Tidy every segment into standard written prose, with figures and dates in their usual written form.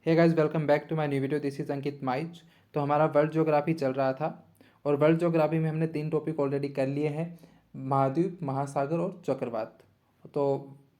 Hey guys, welcome back to my new video. This is Ankit Maich. तो हमारा world geography चल रहा था और वर्ल्ड ज्योग्राफी में हमने 3 टॉपिक ऑलरेडी कर लिए हैं, महाद्वीप, महासागर और चक्रवात। तो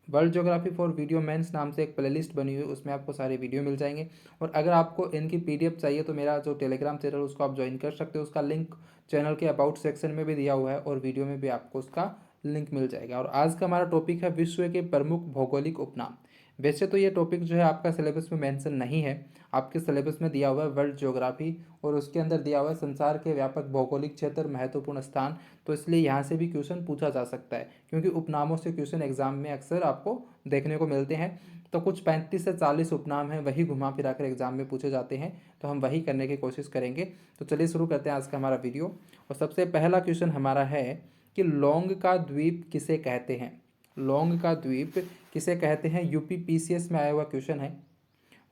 world geography for video mains नाम से एक प्लेलिस्ट बनी हुई है, उसमें आपको सारे वीडियो मिल जाएंगे। और अगर आपको इनकी पीडीएफ चाहिए तो मेरा जो टेलीग्राम चैनल उसको आप ज्वाइन कर सकते हो। उसका लिंक चैनल के अबाउट सेक्शन में भी दिया हुआ है और वीडियो में भी आपको उसका लिंक मिल जाएगा। और आज का हमारा टॉपिक है विश्व के प्रमुख भौगोलिक उपनाम। वैसे तो ये टॉपिक जो है आपका सिलेबस में मेंशन नहीं है, आपके सिलेबस में दिया हुआ है वर्ल्ड ज्योग्राफी और उसके अंदर दिया हुआ है संसार के व्यापक भौगोलिक क्षेत्र, महत्वपूर्ण स्थान। तो इसलिए यहाँ से भी क्वेश्चन पूछा जा सकता है, क्योंकि उपनामों से क्वेश्चन एग्जाम में अक्सर आपको देखने को मिलते हैं। तो कुछ 35 से 40 उपनाम हैं, वही घुमा फिरा कर एग्जाम में पूछे जाते हैं, तो हम वही करने की कोशिश करेंगे। तो चलिए शुरू करते हैं आज का हमारा वीडियो। और सबसे पहला क्वेश्चन हमारा है कि लौंग का द्वीप किसे कहते हैं। लौंग का द्वीप किसे कहते हैं, यूपी पीसीएस में आया हुआ क्वेश्चन है।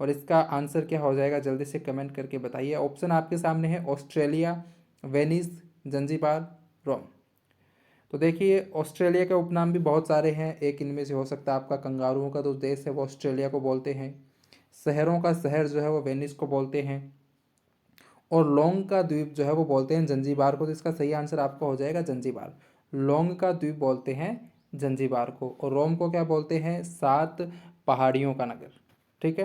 और इसका आंसर क्या हो जाएगा, जल्दी से कमेंट करके बताइए। ऑप्शन आपके सामने है ऑस्ट्रेलिया, वेनिस, जंजीबार, रोम। तो देखिए, ऑस्ट्रेलिया के उपनाम भी बहुत सारे हैं, एक इनमें से हो सकता है आपका। कंगारुओं का जो देश है वो ऑस्ट्रेलिया को बोलते हैं, शहरों का शहर जो है वो वेनिस को बोलते हैं, और लौंग का द्वीप जो है वो बोलते हैं जंजीबार को। तो इसका सही आंसर आपका हो जाएगा जंजीबार। लौंग का द्वीप बोलते हैं जंजीबार को, और रोम को क्या बोलते हैं, 7 पहाड़ियों का नगर। ठीक है,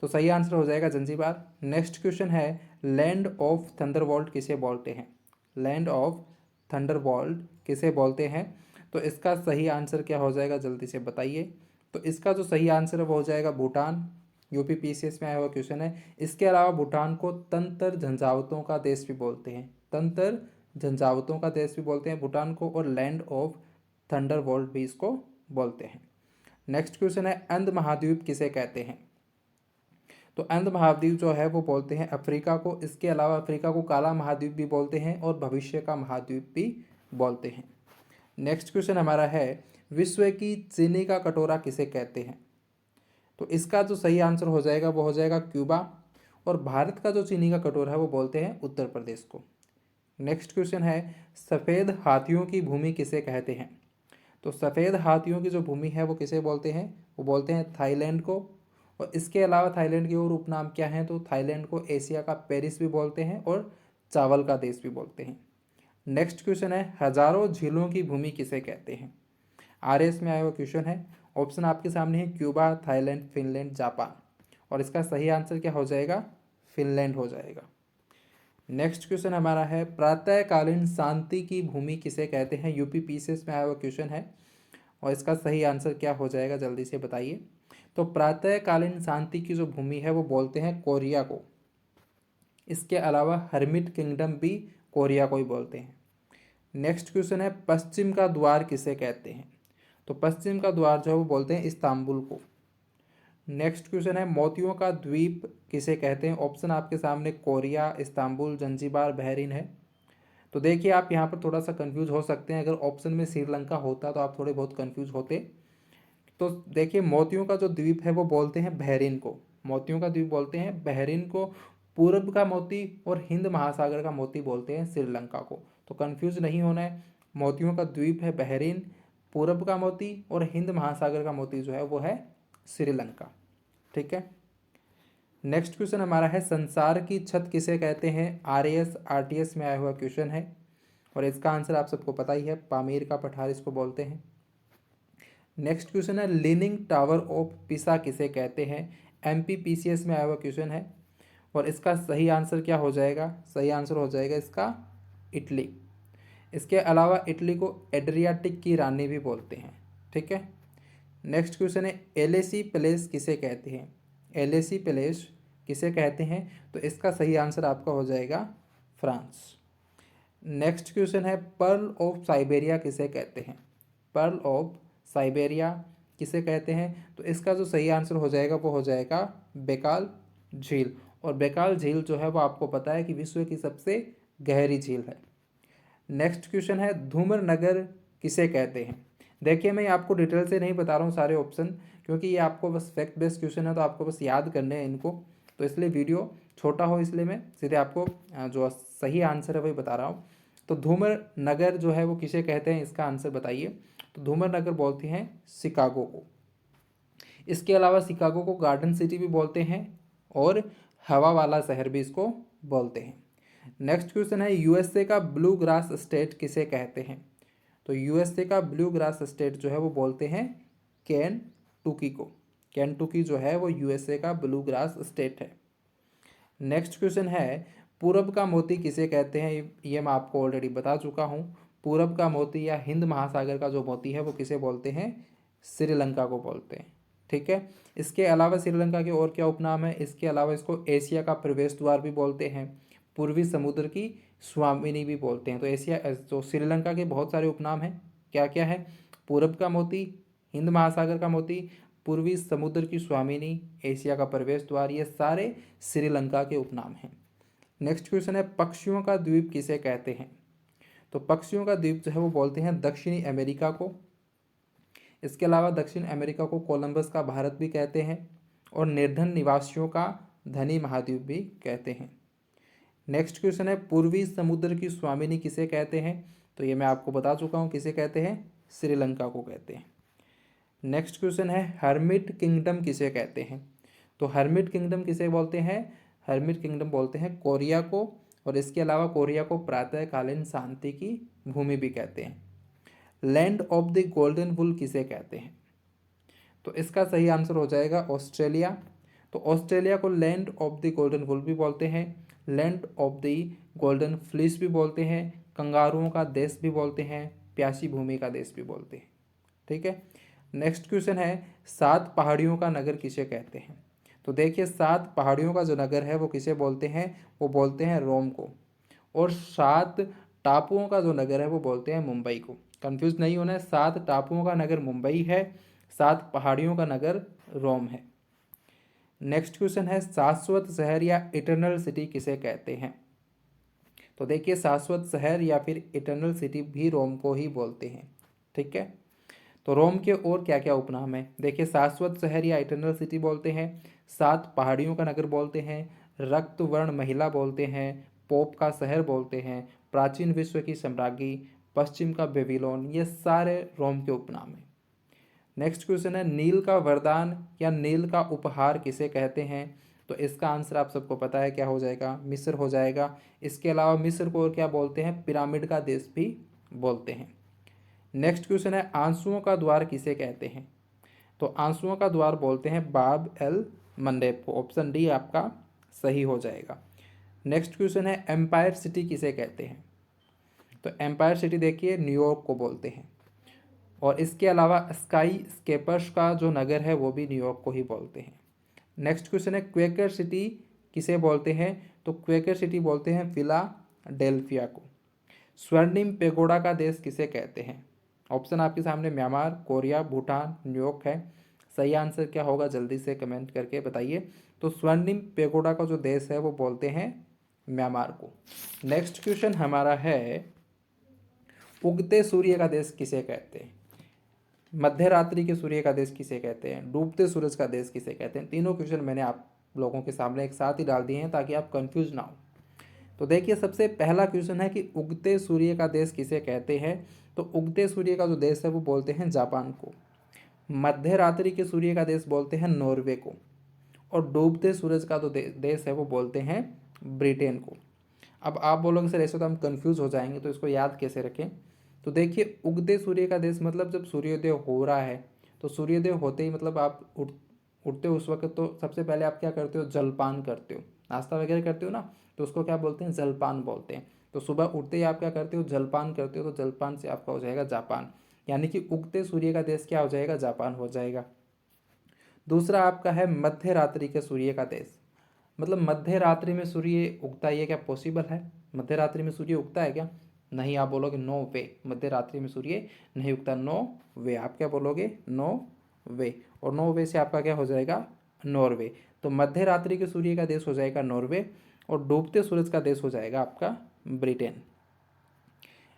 तो सही आंसर हो जाएगा जंजीबार। नेक्स्ट क्वेश्चन है, लैंड ऑफ थंडरबोल्ट किसे बोलते हैं। लैंड ऑफ थंडरबोल्ट किसे बोलते हैं। तो इसका सही आंसर क्या हो जाएगा, जल्दी से बताइए। तो इसका जो सही आंसर है वो हो जाएगा भूटान। यूपी पीसीएस में आया हुआ क्वेश्चन है। इसके अलावा भूटान को तंत्र झंझावतों का देश भी बोलते हैं, तंत्र झंझावतों का देश भी बोलते हैं भूटान को, और लैंड ऑफ थंडरबोल्ट भी इसको बोलते हैं। नेक्स्ट क्वेश्चन है, अंध महाद्वीप किसे कहते हैं। तो अंध महाद्वीप जो है वो बोलते हैं अफ्रीका को। इसके अलावा अफ्रीका को काला महाद्वीप भी बोलते हैं और भविष्य का महाद्वीप भी बोलते हैं। नेक्स्ट क्वेश्चन हमारा है, विश्व की चीनी का कटोरा किसे कहते हैं। तो इसका जो सही आंसर हो जाएगा वो हो जाएगा क्यूबा, और भारत का जो चीनी का कटोरा है वो बोलते हैं उत्तर प्रदेश को। नेक्स्ट क्वेश्चन है, सफ़ेद हाथियों की भूमि किसे कहते हैं। तो सफ़ेद हाथियों की जो भूमि है वो किसे बोलते हैं, वो बोलते हैं थाईलैंड को। और इसके अलावा थाईलैंड के और उपनाम क्या हैं, तो थाईलैंड को एशिया का पेरिस भी बोलते हैं और चावल का देश भी बोलते हैं। नेक्स्ट क्वेश्चन है, हजारों झीलों की भूमि किसे कहते हैं। आरएस में आया हुआ क्वेश्चन है। ऑप्शन आपके सामने है क्यूबा, थाईलैंड, फिनलैंड, जापान। और इसका सही आंसर क्या हो जाएगा, फिनलैंड हो जाएगा। नेक्स्ट क्वेश्चन हमारा है, प्रातःकालीन शांति की भूमि किसे कहते हैं। यूपी पीसीएस में आया हुआ क्वेश्चन है, और इसका सही आंसर क्या हो जाएगा, जल्दी से बताइए। तो प्रातःकालीन शांति की जो भूमि है वो बोलते हैं कोरिया को। इसके अलावा हर्मिट किंगडम भी कोरिया को ही बोलते हैं। नेक्स्ट क्वेश्चन है, पश्चिम का द्वार किसे कहते हैं। तो पश्चिम का द्वार जो है वो बोलते हैं इस्तांबुल को। नेक्स्ट क्वेश्चन है, मोतियों का द्वीप किसे कहते हैं। ऑप्शन आपके सामने कोरिया, इस्तांबुल, जंजीबार, बहरीन है। तो देखिए, आप यहाँ पर थोड़ा सा कंफ्यूज हो सकते हैं। अगर ऑप्शन में श्रीलंका होता तो आप थोड़े बहुत कंफ्यूज होते। तो देखिए, मोतियों का जो द्वीप है वो बोलते हैं बहरीन को। मोतियों का द्वीप बोलते हैं बहरीन को। पूर्व का मोती और हिंद महासागर का मोती बोलते हैं श्रीलंका को। तो कंफ्यूज नहीं होना है, मोतियों का द्वीप है बहरीन, पूरब का मोती और हिंद महासागर का मोती जो है वो है श्रीलंका। ठीक है। नेक्स्ट क्वेश्चन हमारा है, संसार की छत किसे कहते हैं। आरएएस आरटीएस में आया हुआ क्वेश्चन है, और इसका आंसर आप सबको पता ही है, पामीर का पठार इसको बोलते हैं। नेक्स्ट क्वेश्चन है, लीनिंग टावर ऑफ पिसा किसे कहते हैं। एमपीपीसीएस में आया हुआ क्वेश्चन है, और इसका सही आंसर क्या हो जाएगा, सही आंसर हो जाएगा इसका इटली। इसके अलावा इटली को एड्रियाटिक की रानी भी बोलते हैं। ठीक है। नेक्स्ट क्वेश्चन है, एलेसी पैलेस किसे कहते हैं। एलेसी पैलेस किसे कहते हैं। तो इसका सही आंसर आपका हो जाएगा फ्रांस। नेक्स्ट क्वेश्चन है, पर्ल ऑफ साइबेरिया किसे कहते हैं। पर्ल ऑफ साइबेरिया किसे कहते हैं। तो इसका जो सही आंसर हो जाएगा वो हो जाएगा बेकाल झील। और बेकाल झील जो है वो आपको पता है कि विश्व की सबसे गहरी झील है। नेक्स्ट क्वेश्चन है, धूम्र नगर किसे कहते हैं। देखिए, मैं आपको डिटेल से नहीं बता रहा हूँ सारे ऑप्शन, क्योंकि ये आपको बस फैक्ट बेस्ड क्वेश्चन है, तो आपको बस याद करने हैं इनको। तो इसलिए वीडियो छोटा हो, इसलिए मैं सीधे आपको जो सही आंसर है वही बता रहा हूँ। तो धूम्र नगर जो है वो किसे कहते हैं, इसका आंसर बताइए। तो धूम्र नगर बोलते हैं शिकागो को। इसके अलावा शिकागो को गार्डन सिटी भी बोलते हैं, और हवा वाला शहर भी इसको बोलते हैं। नेक्स्ट क्वेश्चन है यूएसए का ब्लू ग्रास स्टेट किसे कहते हैं? तो यूएसए का ब्लू ग्रास स्टेट जो है वो बोलते हैं केनटुकी को। केनटुकी जो है वो यूएसए का ब्लू ग्रास स्टेट है। नेक्स्ट क्वेश्चन है पूरब का मोती किसे कहते हैं? ये मैं आपको ऑलरेडी बता चुका हूँ। पूरब का मोती या हिंद महासागर का जो मोती है वो किसे बोलते हैं? श्रीलंका को बोलते हैं। ठीक है। इसके अलावा श्रीलंका के और क्या उपनाम है? इसके अलावा इसको एशिया का प्रवेश द्वार भी बोलते हैं, पूर्वी समुद्र की स्वामिनी भी बोलते हैं। तो एशिया तो श्रीलंका के बहुत सारे उपनाम हैं। क्या क्या है? पूरब का मोती, हिंद महासागर का मोती, पूर्वी समुद्र की स्वामिनी, एशिया का प्रवेश द्वार, ये सारे श्रीलंका के उपनाम हैं। नेक्स्ट क्वेश्चन है पक्षियों का द्वीप किसे कहते हैं? तो पक्षियों का द्वीप जो है वो बोलते हैं दक्षिणी अमेरिका को। इसके अलावा दक्षिण अमेरिका को कोलंबस का भारत भी कहते हैं और निर्धन निवासियों का धनी महाद्वीप भी कहते हैं। नेक्स्ट क्वेश्चन है पूर्वी समुद्र की स्वामिनी किसे कहते हैं? तो ये मैं आपको बता चुका हूँ किसे कहते हैं, श्रीलंका को कहते हैं। नेक्स्ट क्वेश्चन है हर्मिट किंगडम किसे कहते हैं? तो हर्मिट किंगडम किसे बोलते हैं? हर्मिट किंगडम बोलते हैं कोरिया को, और इसके अलावा कोरिया को प्रातःकालीन शांति की भूमि भी कहते हैं। लैंड ऑफ द गोल्डन वुल किसे कहते हैं? तो इसका सही आंसर हो जाएगा ऑस्ट्रेलिया। तो ऑस्ट्रेलिया को लैंड ऑफ द गोल्डन वुल भी बोलते हैं, land of the golden fleece भी बोलते हैं, कंगारुओं का देश भी बोलते हैं, प्यासी भूमि का देश भी बोलते हैं। ठीक है। नेक्स्ट क्वेश्चन है 7 पहाड़ियों का नगर किसे कहते हैं? तो देखिए 7 पहाड़ियों का जो नगर है वो किसे बोलते हैं? वो बोलते हैं रोम को। और 7 टापुओं का जो नगर है वो बोलते हैं मुंबई को। कंफ्यूज नहीं होना है, 7 टापुओं का नगर मुंबई है, 7 पहाड़ियों का नगर रोम है। नेक्स्ट क्वेश्चन है शाश्वत शहर या इटर्नल सिटी किसे कहते हैं? तो देखिए शाश्वत शहर या फिर इटर्नल सिटी भी रोम को ही बोलते हैं। ठीक है। तो रोम के और क्या क्या उपनाम है? देखिए शाश्वत शहर या इटर्नल सिटी बोलते हैं, 7 पहाड़ियों का नगर बोलते हैं, रक्त वर्ण महिला बोलते हैं, पोप का शहर बोलते हैं, प्राचीन विश्व की सम्राज्ञी, पश्चिम का बेबीलोन, ये सारे रोम के उपनाम हैं। नेक्स्ट क्वेश्चन है नील का वरदान या नील का उपहार किसे कहते हैं? तो इसका आंसर आप सबको पता है, क्या हो जाएगा? मिस्र हो जाएगा। इसके अलावा मिस्र को और क्या बोलते हैं? पिरामिड का देश भी बोलते हैं। नेक्स्ट क्वेश्चन है आंसुओं का द्वार किसे कहते हैं? तो आंसुओं का द्वार बोलते हैं बाब एल मंडेब को। ऑप्शन डी आपका सही हो जाएगा। नेक्स्ट क्वेश्चन है एम्पायर सिटी किसे कहते हैं? तो एम्पायर सिटी देखिए न्यूयॉर्क को बोलते हैं। और इसके अलावा स्काई स्केपर्स का जो नगर है वो भी न्यूयॉर्क को ही बोलते हैं। नेक्स्ट क्वेश्चन है क्वेकर सिटी किसे बोलते हैं? तो क्वेकर सिटी बोलते हैं फिलाडेल्फिया को। स्वर्णिम पेगोडा का देश किसे कहते हैं? ऑप्शन आपके सामने म्यांमार, कोरिया, भूटान, न्यूयॉर्क है। सही आंसर क्या होगा जल्दी से कमेंट करके बताइए। तो स्वर्णिम पेगोडा का जो देश है वो बोलते हैं म्यांमार को। नेक्स्ट क्वेश्चन हमारा है उगते सूर्य का देश किसे कहते हैं? मध्य रात्रि के सूर्य का देश किसे कहते हैं? डूबते सूरज का देश किसे कहते हैं? तीनों क्वेश्चन मैंने आप लोगों के सामने एक साथ ही डाल दिए हैं ताकि आप कंफ्यूज ना हो। तो देखिए सबसे पहला क्वेश्चन है कि उगते सूर्य का देश किसे कहते हैं? तो उगते सूर्य का जो देश है वो बोलते हैं जापान को। मध्य रात्रि के सूर्य का देश बोलते हैं नॉर्वे को। और डूबते सूरज का जो देश है वो बोलते हैं ब्रिटेन को। अब आप बोलोगे सर ऐसे तो हम कंफ्यूज हो जाएंगे, तो इसको याद कैसे रखें? तो देखिए उगते सूर्य का देश मतलब जब सूर्योदय हो रहा है, तो सूर्योदय होते ही मतलब आप उठते हो उस वक्त, तो सबसे पहले आप क्या करते हो? जलपान करते हो, नाश्ता वगैरह करते हो ना, तो उसको क्या बोलते हैं? जलपान बोलते हैं। तो सुबह उठते ही आप क्या करते हो? जलपान करते हो। तो जलपान से आपका हो जाएगा जापान, यानी कि उगते सूर्य का देश क्या हो जाएगा? जापान हो जाएगा। दूसरा आपका है मध्य रात्रि के सूर्य का देश। मतलब मध्य रात्रि में सूर्य उगता है, ये क्या पॉसिबल है? मध्य रात्रि में सूर्य उगता है क्या? नहीं। आप बोलोगे नो वे, मध्य रात्रि में सूर्य नहीं उगता। नो वे, आप क्या बोलोगे? नो वे। और नो वे से आपका क्या हो जाएगा? नॉर्वे। तो मध्य रात्रि के सूर्य का देश हो जाएगा नॉर्वे, और डूबते सूरज का देश हो जाएगा आपका ब्रिटेन।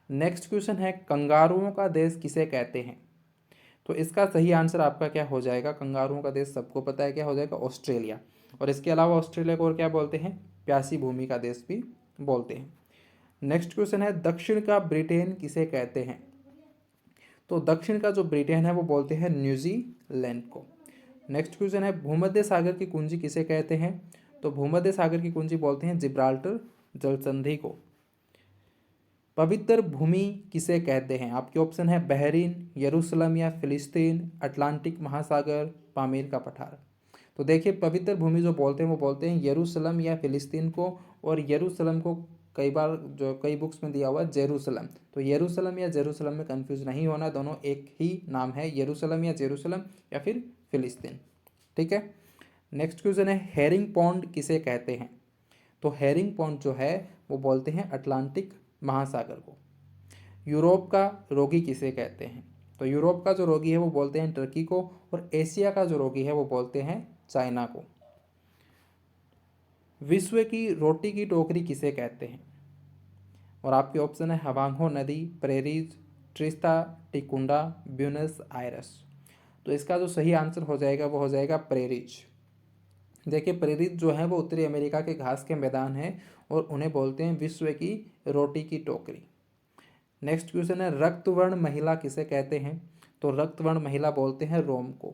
नेक्स्ट क्वेश्चन है कंगारुओं का देश किसे कहते हैं? तो इसका सही आंसर आपका क्या हो जाएगा? कंगारुओं का देश सबको पता है, क्या हो जाएगा? ऑस्ट्रेलिया। और इसके अलावा ऑस्ट्रेलिया को और क्या बोलते हैं? प्यासी भूमि का देश भी बोलते हैं। नेक्स्ट क्वेश्चन है दक्षिण का ब्रिटेन किसे कहते हैं? तो दक्षिण का जो ब्रिटेन है वो बोलते हैं न्यूजीलैंड को। नेक्स्ट क्वेश्चन है भूमध्य सागर की कुंजी किसे कहते हैं? तो भूमध्य सागर की कुंजी बोलते हैं जिब्राल्टर जलसंधि को। पवित्र भूमि किसे कहते हैं? आपके ऑप्शन है बहरीन, यरूशलेम या फिलिस्तीन, अटलांटिक महासागर, पामीर का पठार। तो देखिए पवित्र भूमि जो बोलते हैं वो बोलते हैं यरूशलेम या फिलिस्तीन को, और यरूशलेम को कई बार जो कई बुक्स में दिया हुआ है जेरूशलेम। तो यरूशलेम या जेरूशलेम में कंफ्यूज नहीं होना, दोनों एक ही नाम है, यरूशलेम या जेरूशलेम या फिर फिलिस्तीन। ठीक है। नेक्स्ट क्वेश्चन है हेरिंग पॉन्ड किसे कहते हैं? तो हेरिंग पॉन्ड जो है वो बोलते हैं अटलांटिक महासागर को। यूरोप का रोगी किसे कहते हैं? तो यूरोप का जो रोगी है वो बोलते हैं टर्की को, और एशिया का जो रोगी है वो बोलते हैं चाइना को। विश्व की रोटी की टोकरी किसे कहते हैं? और आपके ऑप्शन है हवांगहो नदी, प्रेरीज, ट्रिस्ता, टिकुंडा, ब्यूनस आयरस। तो इसका जो सही आंसर हो जाएगा वो हो जाएगा प्रेरीज। देखिए प्रेरित जो है वो उत्तरी अमेरिका के घास के मैदान हैं, और उन्हें बोलते हैं विश्व की रोटी की टोकरी। नेक्स्ट क्वेश्चन है रक्तवर्ण महिला किसे कहते हैं? तो रक्तवर्ण महिला बोलते हैं रोम को।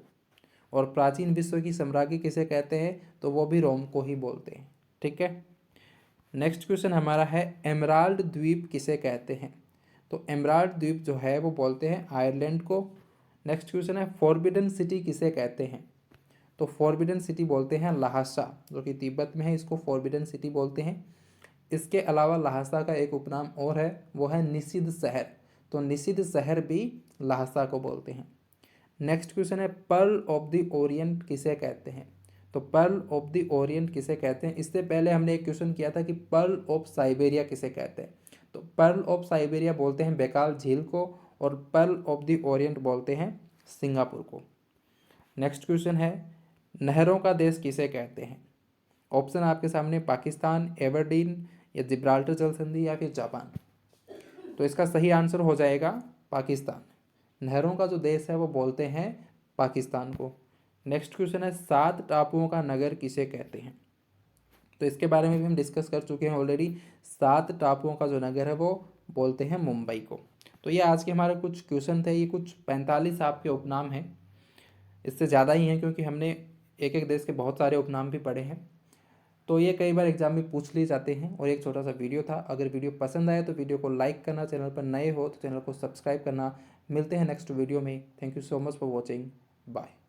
और प्राचीन विश्व की सम्राज्ञी किसे कहते हैं? तो वो भी रोम को ही बोलते हैं। ठीक है। नेक्स्ट क्वेश्चन हमारा है एमराल्ड द्वीप किसे कहते हैं? तो एमराल्ड द्वीप जो है वो बोलते हैं आयरलैंड को। नेक्स्ट क्वेश्चन है फॉरबिडन सिटी किसे कहते हैं? तो फॉरबिडन सिटी बोलते हैं लहासा, जो कि तिब्बत में है, इसको फॉरबिडन सिटी बोलते हैं। इसके अलावा लहासा का एक उपनाम और है, वो है निषिद्ध शहर। तो निषिद्ध शहर भी लहासा को बोलते हैं। नेक्स्ट क्वेश्चन है पर्ल ऑफ द ओरिएंट किसे कहते हैं? तो पर्ल ऑफ द ओरिएंट किसे कहते हैं? इससे पहले हमने एक क्वेश्चन किया था कि पर्ल ऑफ साइबेरिया किसे कहते हैं। तो पर्ल ऑफ साइबेरिया बोलते हैं बेकाल झील को, और पर्ल ऑफ द ओरिएंट बोलते हैं सिंगापुर को। नेक्स्ट क्वेश्चन है नहरों का देश किसे कहते हैं? ऑप्शन आपके सामने पाकिस्तान, एबरडीन या जिब्राल्टर जल संधि या फिर जापान। तो इसका सही आंसर हो जाएगा पाकिस्तान। नहरों का जो देश है वो बोलते हैं पाकिस्तान को। नेक्स्ट क्वेश्चन है 7 टापुओं का नगर किसे कहते हैं? तो इसके बारे में भी हम डिस्कस कर चुके हैं ऑलरेडी। 7 टापुओं का जो नगर है वो बोलते हैं मुंबई को। तो ये आज के हमारे कुछ क्वेश्चन थे, ये कुछ 45 आपके उपनाम हैं, इससे ज़्यादा ही हैं क्योंकि हमने एक एक देश के बहुत सारे उपनाम भी पढ़े हैं। तो ये कई बार एग्जाम में पूछ लिए जाते हैं। और एक छोटा सा वीडियो था, अगर वीडियो पसंद आए तो वीडियो को लाइक करना, चैनल पर नए हो तो चैनल को सब्सक्राइब करना। मिलते हैं नेक्स्ट वीडियो में। Thank you so much for watching. Bye.